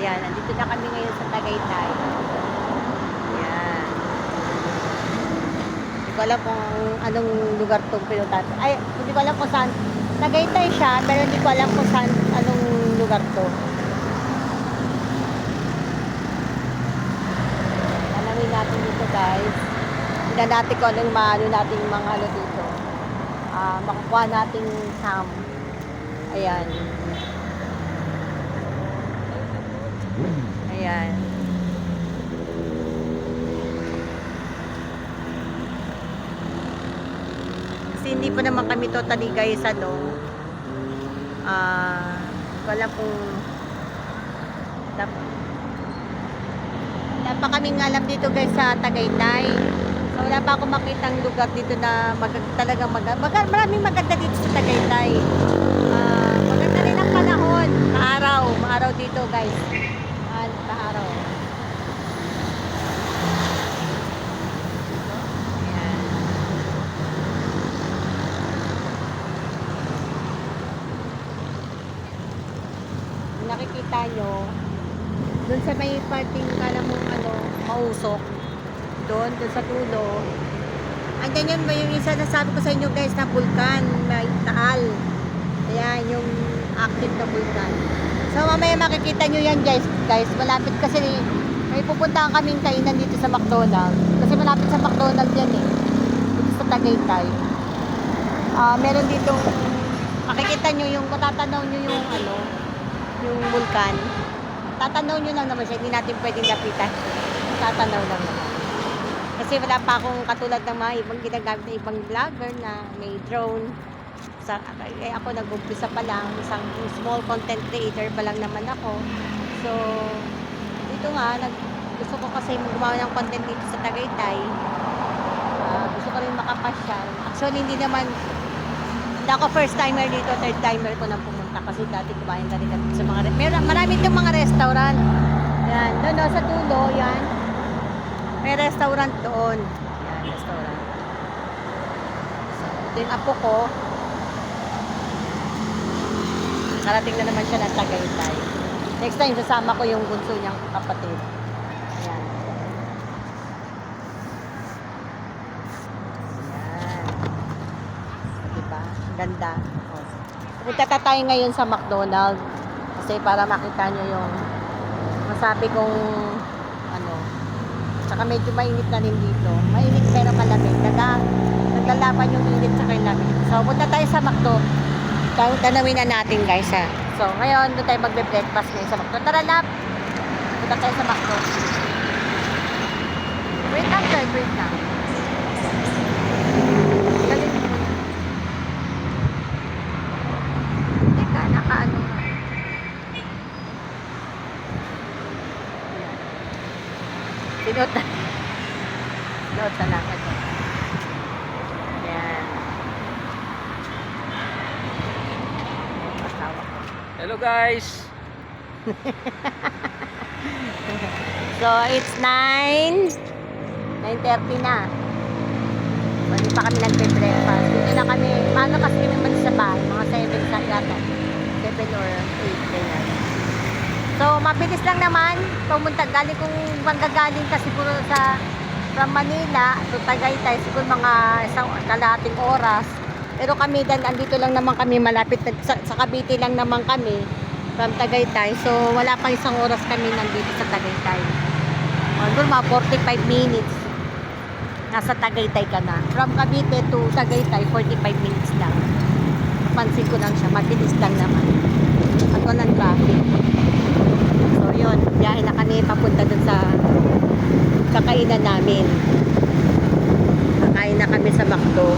Ayan, nandito na kami ngayon sa Tagaytay. Ayan. Hindi ko alam kung anong lugar itong pinutan. Ay, hindi ko alam kung saan. Tagaytay siya, pero hindi ko alam kung saan, anong lugar to. Alamin natin dito, guys. Tignan natin kung anong maano natin mga ano dito. Makukuha nating ham. Ayan. Ayan. Kasi hindi pa naman kami totally guys wala pong wala pa kaming alam dito guys sa Tagaytay. So wala pa akong makitang lugar dito na talagang maraming maganda dito sa Tagaytay. Maganda rin ang panahon, maaraw dito guys. Kaaraw. Ayan. Kung nakikita nyo, doon sa may parting kala mong mausok, doon sa dulo. Andyan yun ba yung isa na sabi ko sa inyo guys na vulkan, may taal. Ayan, yung active na vulkan. So mamaya makikita nyo yan guys, malapit kasi may pupuntahan kaming kainan dito sa McDonald's. Kasi malapit sa McDonald's yan dito sa Tagaytay. Meron dito, makikita nyo yung, matatanaw nyo yung yung vulkan. Tatanaw nyo lang naman siya, hindi natin pwedeng lapitan. Tatanaw lang naman. Kasi wala pa akong katulad ng mga ibang ginagamit na ibang vlogger na may drone. Ako nag-umpisa pa lang, isang small content creator pa lang naman ako. So, dito nga, gusto ko kasi gumawa ng content dito sa Tagaytay. Gusto ko rin makapasyal. Actually, hindi ako first timer dito, third timer ko nang pumunta kasi dati kumain na rin sa mga marami itong mga restaurant. Yan, doon sa dulo, yan. May restaurant doon. Yan, restaurant. So, ito yung apo ko. Narating na naman siya ng Tagaytay. Next time, sasama ko yung bunso niyang kapatid. Ayan. Ayan. Diba? Ganda. Pupunta tayo ngayon sa McDonald's. Kasi para makita nyo yung masabi kong tsaka medyo mainit na rin dito. Mainit pero malamig. Naglalaban yung init sa lamig. So, punta tayo sa McDo. Tanawin na natin guys ha. So ngayon doon tayo magbe-breakfast ngayon sa McDo. Tara lap. Punta tayo sa McDo. Wait lang sir, wait lang. Galing mo. Teka, nakaano nga. Sinota. Sinota lang ito. Hello guys. So it's 9:30 na. So, hindi pa kami nagbe-breakfast. Dito na kami, paano kasi kami malis sa bahay, mga 7 sa yata. 7 or 8 ganyan. So mabilis lang naman. Pumunta galing kung manggagaling kasi siguro from Manila to Tagaytay siguro mga isang kalahating oras. Pero kami andito lang naman kami malapit sa Cavite lang naman kami from Tagaytay. So wala pang isang oras kami nandito sa Tagaytay. Siguro mga 45 minutes nasa Tagaytay ka na. From Cavite to Tagaytay 45 minutes lang. Napansin ko lang siya, mabilis lang naman. At walang traffic. So yun, biyahe na kami papunta dun sa kakainan namin. Kakain na kami sa McDo.